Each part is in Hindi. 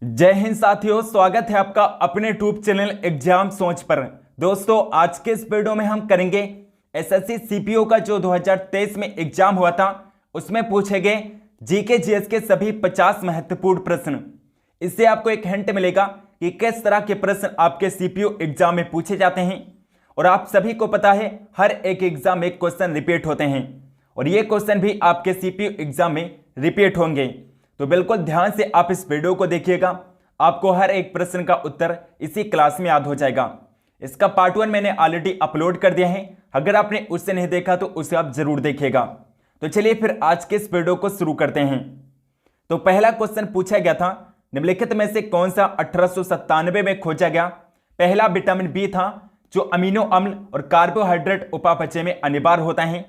जय हिंद साथियों, स्वागत है आपका अपने यूट्यूब चैनल एग्जाम सोच पर। दोस्तों, आज के इस वीडियो में हम करेंगे एसएससी सीपीओ का जो 2023 में एग्जाम हुआ था उसमें पूछे गए जीके जीएस के सभी 50 महत्वपूर्ण प्रश्न। इससे आपको एक हिंट मिलेगा कि किस तरह के प्रश्न आपके सीपीओ एग्जाम में पूछे जाते हैं। और आप सभी को पता है हर एक एग्जाम में क्वेश्चन रिपीट होते हैं और ये क्वेश्चन भी आपके सीपीओ एग्जाम में रिपीट होंगे। तो बिल्कुल ध्यान से आप इस वीडियो को देखिएगा, आपको हर एक प्रश्न का उत्तर इसी क्लास में याद हो जाएगा। इसका पार्ट 1 मैंने ऑलरेडी अपलोड कर दिया है, अगर आपने उससे नहीं देखा तो उसे आप जरूर देखिएगा। तो चलिए फिर आज के इस वीडियो को शुरू करते हैं। तो पहला क्वेश्चन पूछा गया था, निम्नलिखित में से कौन सा 1897 में खोजा गया? पहला विटामिन बी था जो अमीनो अम्ल और कार्बोहाइड्रेट उपापचय में अनिवार्य होता है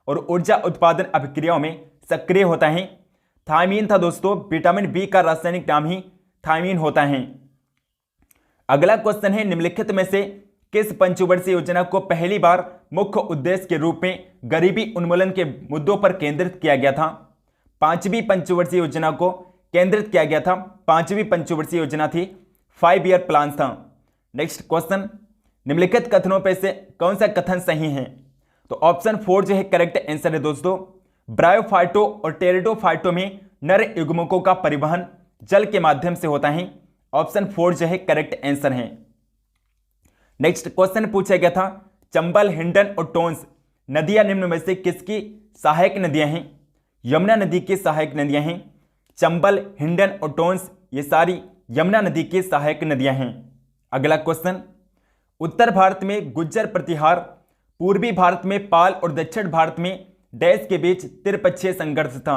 और ऊर्जा उत्पादन अभिक्रियाओं में सक्रिय होता है। थायमीन था दोस्तों, विटामिन बी का रासायनिक नाम ही थायमीन होता है। अगला क्वेश्चन है, निम्नलिखित में से किस पंचवर्षीय योजना को पहली बार मुख्य उद्देश्य के रूप में गरीबी उन्मूलन के मुद्दों पर केंद्रित किया गया था? पांचवी पंचवर्षीय योजना को केंद्रित किया गया था। पांचवी पंचवर्षीय योजना थी 5 ईयर प्लान था। नेक्स्ट क्वेश्चन, निम्नलिखित कथनों पर से कौन सा कथन सही है? तो ऑप्शन 4 जो है करेक्ट आंसर है दोस्तों। ब्रायोफाइटो और टेरिडोफाइटो में नर युग्मकों का परिवहन जल के माध्यम से होता है। ऑप्शन 4 जो है करेक्ट आंसर है। नेक्स्ट क्वेश्चन पूछा गया था, चंबल, हिंडन और टोंस नदियां निम्न में से किसकी सहायक नदियां हैं? यमुना नदी की सहायक नदियां हैं। चंबल, हिंडन और टोंस ये सारी यमुना नदी की सहायक नदियां हैं। अगला क्वेश्चन, उत्तर भारत में गुज्जर प्रतिहार, पूर्वी भारत में पाल और दक्षिण भारत में डैश के बीच त्रिपक्षीय संघर्ष था।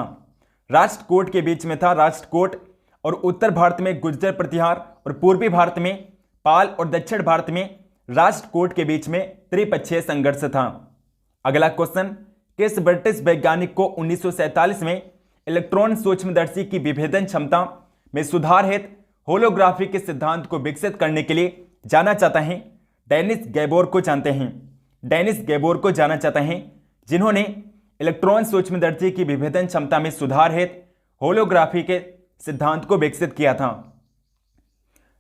राष्ट्रकूट के बीच में था, राष्ट्रकूट। और उत्तर भारत में गुर्जर प्रतिहार और पूर्वी भारत में पाल और दक्षिण भारत में राष्ट्रकूट के बीच में त्रिपक्षीय संघर्ष था। अगला क्वेश्चन, किस ब्रिटिश वैज्ञानिक को 1947 में इलेक्ट्रॉन सूक्ष्मदर्शी की विभेदन क्षमता में सुधार हेतु होलोग्राफी के सिद्धांत को विकसित करने के लिए जाना चाहता है? डेनिस गैबोर को जानते हैं। डेनिस गैबोर को जाना चाहता है, जिन्होंने इलेक्ट्रॉन सूक्ष्मदर्शी की विभेदन क्षमता में सुधार हेतु होलोग्राफी के सिद्धांत को विकसित किया था।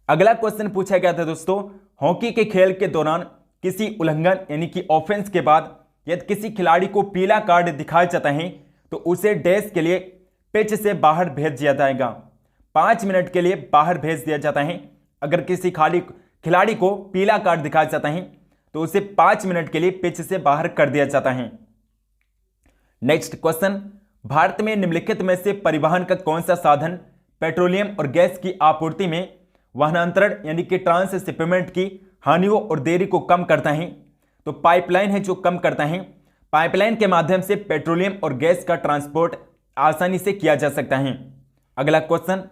अगला क्वेश्चन पूछा गया था दोस्तों, हॉकी के खेल के दौरान किसी उल्लंघन यानी कि ऑफेंस के बाद यदि किसी खिलाड़ी को पीला कार्ड दिखाया जाता है तो उसे डैश के लिए पिच से बाहर भेज दिया जाएगा। 5 मिनट के लिए बाहर भेज दिया जाता है। अगर किसी खिलाड़ी को पीला कार्ड दिखाया जाता है तो उसे 5 मिनट के लिए पिच से बाहर कर दिया जाता है। नेक्स्ट क्वेश्चन, भारत में निम्नलिखित में से परिवहन का कौन सा साधन पेट्रोलियम और गैस की आपूर्ति में वाहनांतरण यानी कि ट्रांसशिपमेंट की हानियों और देरी को कम करता है? तो पाइपलाइन है जो कम करता है। पाइपलाइन के माध्यम से पेट्रोलियम और गैस का ट्रांसपोर्ट आसानी से किया जा सकता है। अगला क्वेश्चन,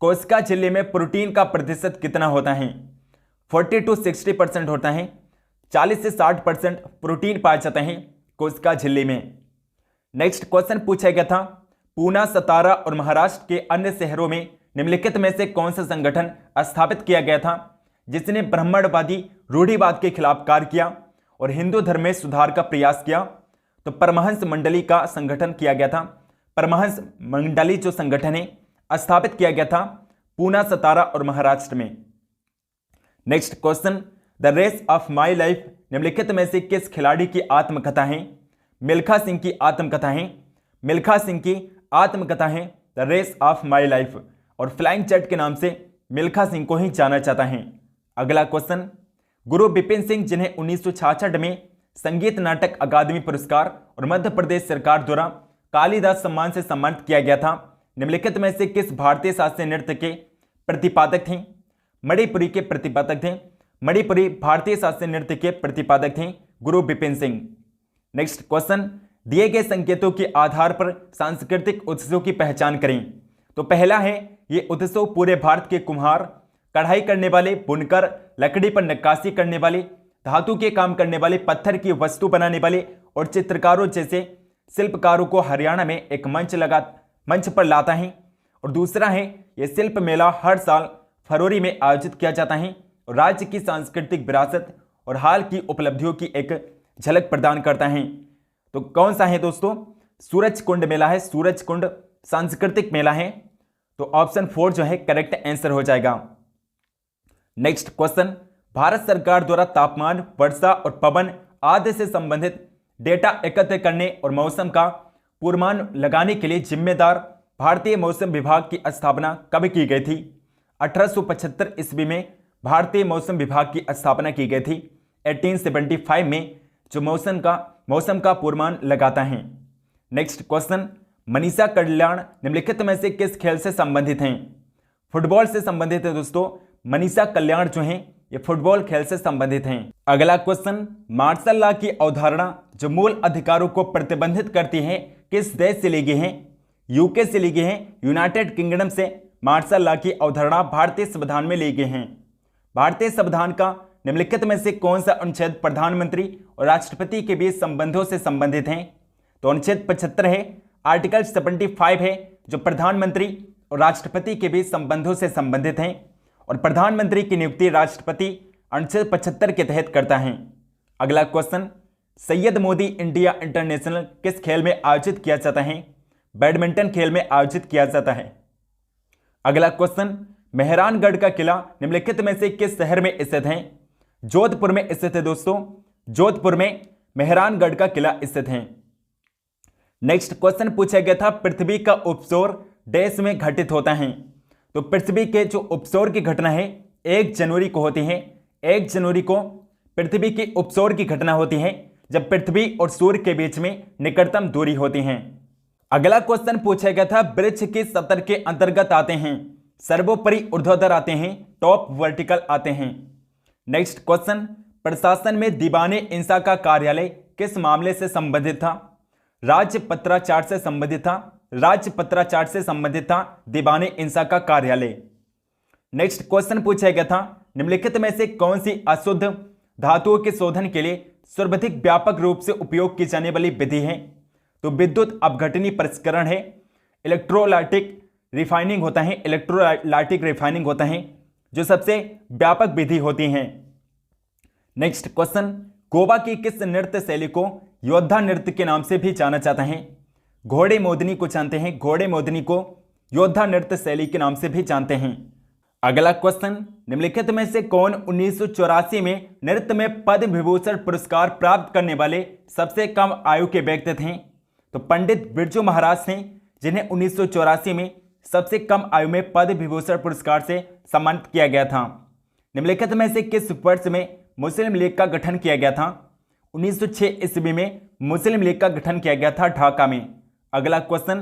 कोशिका झिल्ली में प्रोटीन का प्रतिशत कितना होता है? 40 to 60% होता है। 40 से 60% प्रोटीन पाया जाता है कोशिका झिल्ली में। नेक्स्ट क्वेश्चन पूछा गया था, पूना, सतारा और महाराष्ट्र के अन्य शहरों में निम्नलिखित में से कौन सा संगठन स्थापित किया गया था जिसने ब्राह्मणवादी रूढ़िवाद के खिलाफ कार्य किया और हिंदू धर्म में सुधार का प्रयास किया? तो परमहंस मंडली का संगठन किया गया था। परमहंस मंडली जो संगठन है स्थापित किया गया था पूना, सतारा और महाराष्ट्र में। Next question, the race of my life निम्नलिखित में से किस खिलाड़ी की आत्मकथा है? मिल्खा सिंह की आत्मकथा है। मिल्खा सिंह की आत्मकथा है the race of my life और फ्लाइंग जट के नाम से मिल्खा सिंह को ही जाना जाता है। अगला क्वेश्चन, गुरु बिपिन सिंह जिन्हें 1966 में संगीत नाटक अकादमी पुरस्कार और मध्य प्रदेश सरकार द्वारा कालिदास सम्मान से सम्मानित किया गया था, निम्नलिखित में से किस भारतीय शास्त्रीय नृत्य के प्रतिपादक थे? मणिपुरी के प्रतिपादक थे। मणिपुरी भारतीय शास्त्रीय नृत्य के प्रतिपादक थे गुरु बिपिन सिंह। नेक्स्ट क्वेश्चन, दिए गए संकेतों के आधार पर सांस्कृतिक उत्सवों की पहचान करें। तो पहला है, ये उत्सव पूरे भारत के कुम्हार, कढ़ाई करने वाले, बुनकर, लकड़ी पर नक्काशी करने वाले, धातु के काम करने वाले, पत्थर की वस्तु बनाने वाले और चित्रकारों जैसे शिल्पकारों को हरियाणा में एक मंच पर लाता है। और दूसरा है, ये शिल्प मेला हर साल फरवरी में आयोजित किया जाता है और राज्य की सांस्कृतिक विरासत और हाल की उपलब्धियों की एक झलक प्रदान करता है। तो कौन सा है दोस्तों? सूरज कुंड मेला है। सूरज कुंड सांस्कृतिक मेला है। तो ऑप्शन 4 जो है करेक्ट आंसर हो जाएगा। नेक्स्ट क्वेश्चन, भारत सरकार द्वारा तापमान, वर्षा और पवन आदि से संबंधित डेटा एकत्र करने और मौसम का पूर्वानुमान लगाने के लिए जिम्मेदार भारतीय मौसम विभाग की स्थापना कब की गई थी? 1875 ईस्वी में भारतीय मौसम विभाग की स्थापना की गई थी। 1875 में जो मौसम का पूर्वानुमान लगाता है। नेक्स्ट क्वेश्चन, मनीषा कल्याण निम्नलिखित में से किस खेल से संबंधित हैं? फुटबॉल से संबंधित है दोस्तों। मनीषा कल्याण जो हैं ये फुटबॉल खेल से संबंधित हैं। अगला क्वेश्चन, मार्शल लॉ की अवधारणा जो मूल अधिकारों को प्रतिबंधित करती है किस देश से ली गई है? यूके से ली गई है, यूनाइटेड किंगडम से मार्शल लॉ की अवधारणा भारतीय संविधान में ली गई है। भारतीय संविधान का निम्नलिखित में से कौन सा अनुच्छेद प्रधानमंत्री और राष्ट्रपति के बीच संबंधों से संबंधित है? तो अनुच्छेद 75 है। आर्टिकल 75 है जो प्रधानमंत्री और राष्ट्रपति के बीच संबंधों से संबंधित है और प्रधानमंत्री की नियुक्ति राष्ट्रपति अनुच्छेद 75 के तहत करता है। अगला question, Syed Modi India international किस खेल में आयोजित किया जाता है? बैडमिंटन खेल में आयोजित किया जाता है। अगला क्वेश्चन, मेहरानगढ़ का किला निम्नलिखित में से किस शहर में स्थित है? जोधपुर में स्थित है दोस्तों। जोधपुर में मेहरानगढ़ का किला स्थित है। नेक्स्ट क्वेश्चन पूछा गया था, पृथ्वी का उपसौर देश में घटित होता है। तो पृथ्वी के जो उपसौर की घटना है 1 जनवरी को होती है। 1 जनवरी को पृथ्वी की उपसौर की घटना होती है जब पृथ्वी और सूर्य के बीच में निकटतम दूरी होती है। अगला क्वेश्चन पूछा गया था, वृक्ष किस सतर के अंतर्गत आते हैं? सर्वोपरि ऊर्ध्वाधर आते हैं, टॉप वर्टिकल आते हैं। नेक्स्ट क्वेश्चन, प्रशासन में दीवाने इंसा का कार्यालय किस मामले से संबंधित था? राज्य पत्राचार से संबंधित था। राज्य पत्राचार से संबंधित था दीवाने इंसा का कार्यालय। नेक्स्ट क्वेश्चन पूछा गया था, निम्नलिखित में से कौन सी अशुद्ध धातुओं के शोधन के लिए सर्वाधिक व्यापक रूप से उपयोग की जाने वाली विधि है? तो विद्युत अपघटनी परिष्करण है। इलेक्ट्रोलाइटिक रिफाइनिंग होता है। इलेक्ट्रोलाइटिक रिफाइनिंग होता है जो सबसे व्यापक विधि होती है। नेक्स्ट क्वेश्चन, गोवा की किस नृत्य शैली को योद्धा नृत्य के नाम से भी जाना जाता है? घोड़े मोदनी को जानते हैं। घोड़े मोदनी को योद्धा नृत्य शैली के नाम से भी जानते हैं। अगला क्वेश्चन, निम्नलिखित में से कौन 1984 में नृत्य में पद्म विभूषण पुरस्कार प्राप्त करने वाले सबसे कम आयु के व्यक्ति थे? तो पंडित बिरजू महाराज थे जिन्हें 1984 में सबसे कम आयु में पद्म विभूषण पुरस्कार से सम्मानित किया गया था। निम्नलिखित में से किस वर्ष में मुस्लिम लीग का गठन किया गया था? 1906 ईस्वी में मुस्लिम लीग का गठन किया गया था ढाका में। अगला क्वेश्चन,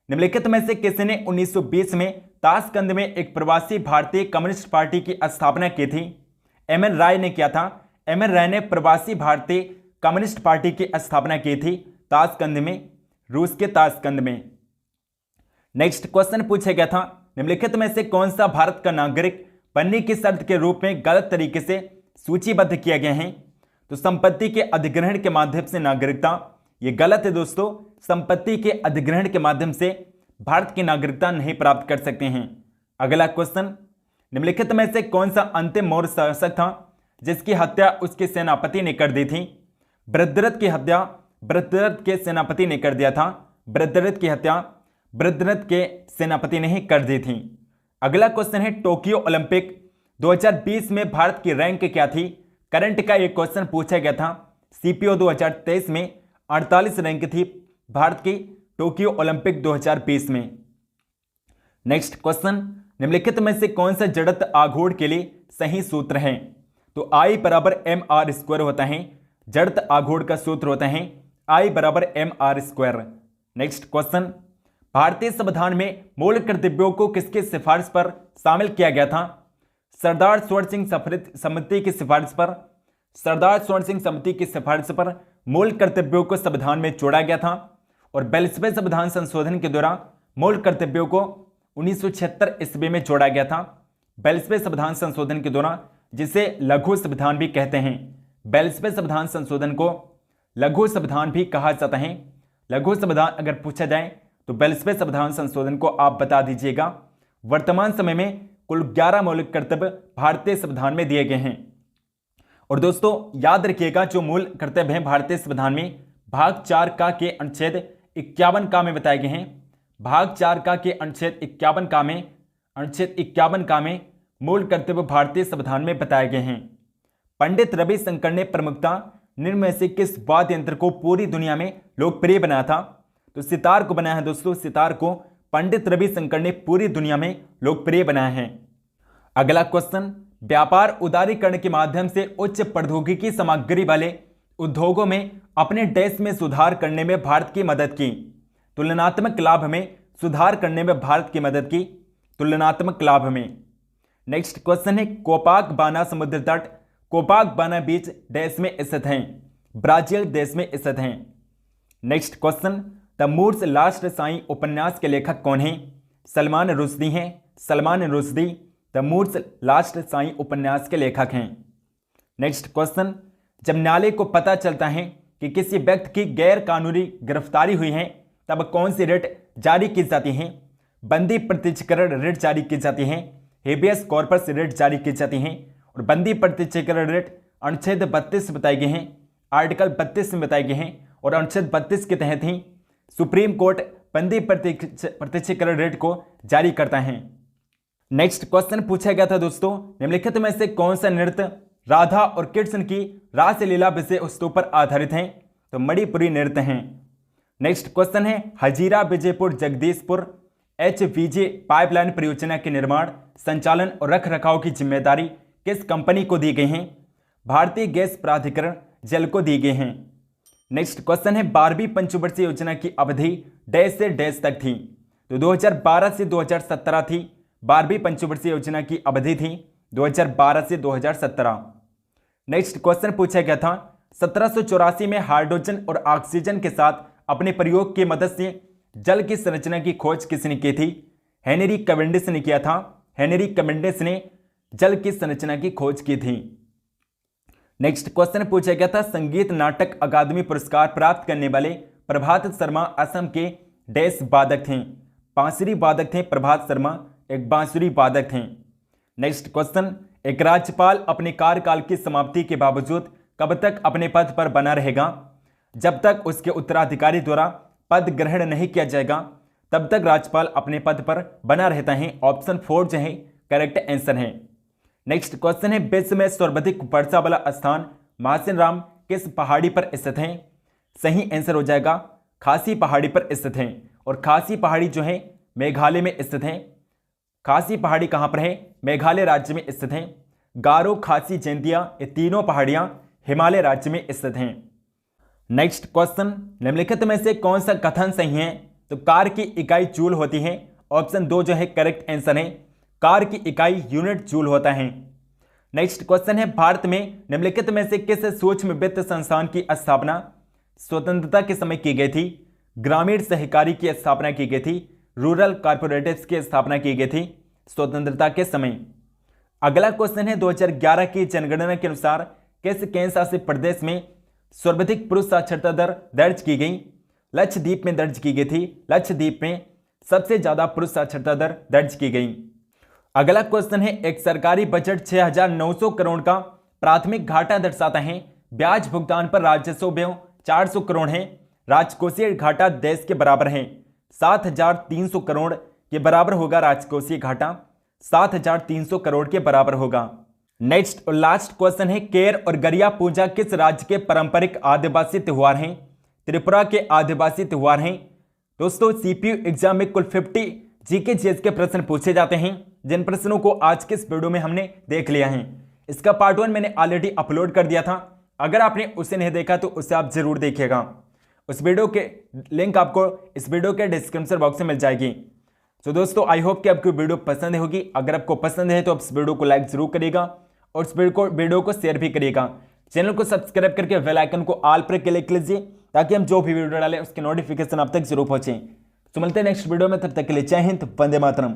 निम्नलिखित में से किसने 1920 में ताशकंद में एक प्रवासी भारतीय कम्युनिस्ट पार्टी की स्थापना की थी? एम.एन. राय ने किया था। एम.एन. राय ने प्रवासी भारतीय कम्युनिस्ट पार्टी की स्थापना की थी ताशकंद में, रूस के ताशकंद में। नेक्स्ट क्वेश्चन पूछा गया था, निम्नलिखित में से कौन सा भारत का नागरिक बनने की शर्त के रूप में गलत तरीके से सूचीबद्ध किया गया है? तो संपत्ति के अधिग्रहण के माध्यम से नागरिकता, ये गलत है दोस्तों। संपत्ति के अधिग्रहण के माध्यम से भारत की नागरिकता नहीं प्राप्त कर सकते हैं। अगला क्वेश्चन, निम्नलिखित में से कौन सा अंतिम मौर्य शासक था जिसकी हत्या उसके सेनापति ने कर दी थी? वृद्धरथ की हत्या वृद्धरथ के सेनापति ने कर दिया था। वृद्धरथ की हत्या वृद्धरथ के सेनापति ने ही कर दी थी। अगला क्वेश्चन है, टोक्यो ओलंपिक 2020 में भारत की रैंक क्या थी? करंट का एक क्वेश्चन पूछा गया था। सीपीओ 2023 में 48 रैंक थी भारत की टोक्यो ओलंपिक 2020 में। नेक्स्ट क्वेश्चन, निम्नलिखित में से कौन सा जड़त्व आघूर्ण के लिए सही सूत्र है? तो I बराबर mr² होता है। जड़त्व आघूर्ण का सूत्र होता है I बराबर mr²। नेक्स्ट क्वेश्चन, भारतीय संविधान में मूल कर्तव्यों को किसकी सिफारिश पर शामिल किया गया था? सरदार स्वर्ण सिंह समिति की सिफारिश पर। सरदार स्वर्ण सिंह समिति की सिफारिश पर मूल कर्तव्यों को संविधान में जोड़ा गया था और 42वें संविधान संशोधन के दौरान मूल कर्तव्यों को 1976 ईस्वी में जोड़ा गया था। 42वें संविधान संशोधन के दौरान, जिसे लघु संविधान भी कहते हैं। 42वें संविधान संशोधन को लघु संविधान भी कहा जाता है। लघु संविधान अगर पूछा जाए तो 42वें संविधान संशोधन को आप बता दीजिएगा। वर्तमान समय में कुल 11 मौलिक कर्तव्य भारतीय संविधान में दिए गए हैं। और दोस्तों याद रखिएगा, जो मूल कर्तव्य हैं भारतीय संविधान में भाग 4 का के अनुच्छेद 51 का में बताए गए हैं। भाग 4 का के अनुच्छेद 51 का में मूल कर्तव्य भारतीय संविधान में बताए गए हैं। पंडित रविशंकर ने प्रमुखता निम्न में से किस वाद्य यंत्र को पूरी दुनिया में लोकप्रिय बनाया था? तो सितार को बनाया है दोस्तों। सितार को पंडित रविशंकर ने पूरी दुनिया में लोकप्रिय बनाया है। अगला क्वेश्चन, व्यापार उदारीकरण के माध्यम से उच्च प्रौद्योगिकी सामग्री वाले उद्योगों में अपने देश में सुधार करने में भारत की मदद की। तुलनात्मक लाभ में सुधार करने में भारत की मदद की, तुलनात्मक लाभ में। नेक्स्ट क्वेश्चन है, कोपाक बाना समुद्र तट कोपाक बाना बीच देश में स्थित हैं, ब्राजील देश में स्थित हैं। Next question, the moods last Sai उपन्यास के लेखक कौन हैं? सलमान रुश्दी हैं। Salman Rushdie the moods last Sai उपन्यास के लेखक हैं। नेक्स्ट क्वेश्चन, जब न्यायालय को पता चलता है कि किसी व्यक्ति की गैर कानूनी गिरफ्तारी हुई है तब कौन सी रिट जारी की जाती है? बंदी प्रत्यक्षीकरण रिट जारी की जाती है, हेबियस कॉर्पस रिट जारी की जाती है। और बंदी प्रत्यक्षीकरण रिट अनुच्छेद 32 बताए गए हैं, आर्टिकल 32 में बताए गए हैं। और अनुच्छेद 32 के तहत ही सुप्रीम कोर्ट बंदी प्रत्यक्षीकरण रिट को जारी करता है। नेक्स्ट क्वेश्चन पूछा गया था दोस्तों, निम्नलिखित में से कौन सा नृत्य राधा और कृष्ण की रासलीला विषय वस्तु पर आधारित है? तो मणिपुरी नृत्य हैं। नेक्स्ट क्वेश्चन है, हजीरा विजयपुर जगदीशपुर HVJ पाइपलाइन परियोजना के निर्माण, संचालन और रखरखाव की जिम्मेदारी किस कंपनी को दी गई है? भारतीय गैस प्राधिकरण जल को दी गई हैं। नेक्स्ट क्वेश्चन है, 12वीं पंचवर्षीय योजना की अवधि डैश से डैश तक थी? तो 2012 से 2017 थी। 12वीं पंचवर्षीय योजना की अवधि थी 2012 से 2017। नेक्स्ट क्वेश्चन पूछा गया था, 1784 में हाइड्रोजन और ऑक्सीजन के साथ अपने प्रयोग की मदद से जल की संरचना की खोज किसने की थी? हेनरी कैवेंडिश ने किया था। हेनरी कैवेंडिश ने जल की संरचना की खोज की थी। नेक्स्ट क्वेश्चन पूछा गया था, संगीत नाटक अकादमी पुरस्कार प्राप्त करने वाले प्रभात शर्मा असम के डैश वादक थे? बांसुरी वादक थे प्रभात शर्मा, एक बांसुरी वादक थे। नेक्स्ट क्वेश्चन, एक राज्यपाल अपने कार्यकाल की समाप्ति के बावजूद कब तक अपने पद पर बना रहेगा? जब तक उसके उत्तराधिकारी द्वारा पद ग्रहण नहीं किया जाएगा तब तक राज्यपाल अपने पद पर बना रहता है। ऑप्शन 4 जो है करेक्ट आंसर है। नेक्स्ट क्वेश्चन है, विश्व में सर्वाधिक वर्षा वाला स्थान मासिन राम किस पहाड़ी पर स्थित है? सही आंसर हो जाएगा खासी पहाड़ी पर स्थित है। और खासी पहाड़ी जो है मेघालय में स्थित है। खासी पहाड़ी कहां पर है? मेघालय राज्य में स्थित है। गारो, खासी, जैंतिया ये तीनों पहाड़ियां हिमालय राज्य में स्थित हैं। नेक्स्ट क्वेश्चन, निम्नलिखित में से कौन सा कथन सही है? तो कार की इकाई जूल होती है। ऑप्शन 2 जो है करेक्ट आंसर है, कार की इकाई यूनिट जूल होता है। नेक्स्ट क्वेश्चन है, भारत में निम्नलिखित में से किस सूक्ष्म वित्त संस्थान की स्थापना स्वतंत्रता के समय की गई थी? ग्रामीण सहकारी की स्थापना की गई थी, रूरल कॉर्पोरेटिव्स की स्थापना की गई थी स्वतंत्रता के समय। अगला क्वेश्चन है, 2011 की जनगणना के अनुसार किस केंद्र शासित प्रदेश में सर्वाधिक पुरुष साक्षरता दर दर्ज की गई? लक्षद्वीप में दर्ज की गई थी। लक्षद्वीप में सबसे ज्यादा पुरुष साक्षरता दर दर्ज की गई। अगला क्वेश्चन है, एक सरकारी बजट 6,900 करोड़ का प्राथमिक घाटा दर्शाता है। ब्याज भुगतान पर राजस्व व्यय 400 करोड़ है। राजकोषीय घाटा देश के बराबर है 7,300 करोड़ के बराबर होगा। राजकोषीय घाटा 7,300 करोड़ के बराबर होगा। नेक्स्ट और लास्ट क्वेश्चन है, केर और गरिया पूजा किस राज्य के पारंपरिक आदिवासी त्योहार हैं? त्रिपुरा के आदिवासी त्योहार हैं। दोस्तों सीपीयू एग्जाम में कुल 50 जीके जीएस के प्रश्न पूछे जाते हैं, जिन प्रश्नों को आज के इस वीडियो में हमने देख लिया है। इसका पार्ट 1 मैंने ऑलरेडी अपलोड कर दिया था, अगर आपने उसे नहीं देखा तो उसे आप जरूर देखिएगा। उस वीडियो के लिंक आपको इस वीडियो के डिस्क्रिप्शन बॉक्स में मिल जाएगी। तो दोस्तों आई होप कि आपको वीडियो पसंद होगी। अगर आपको पसंद है तो आप इस वीडियो को लाइक जरूर करिएगा और इस वीडियो को शेयर भी करिएगा। चैनल को सब्सक्राइब करके बेल आइकन को ऑल पर क्लिक कीजिए ताकि हम जो भी वीडियो डालें उसके नोटिफिकेशन आप तक जरूर पहुंचे। तो मिलते हैं नेक्स्ट वीडियो में, तब तक के लिए जय हिंद, वंदे मातरम।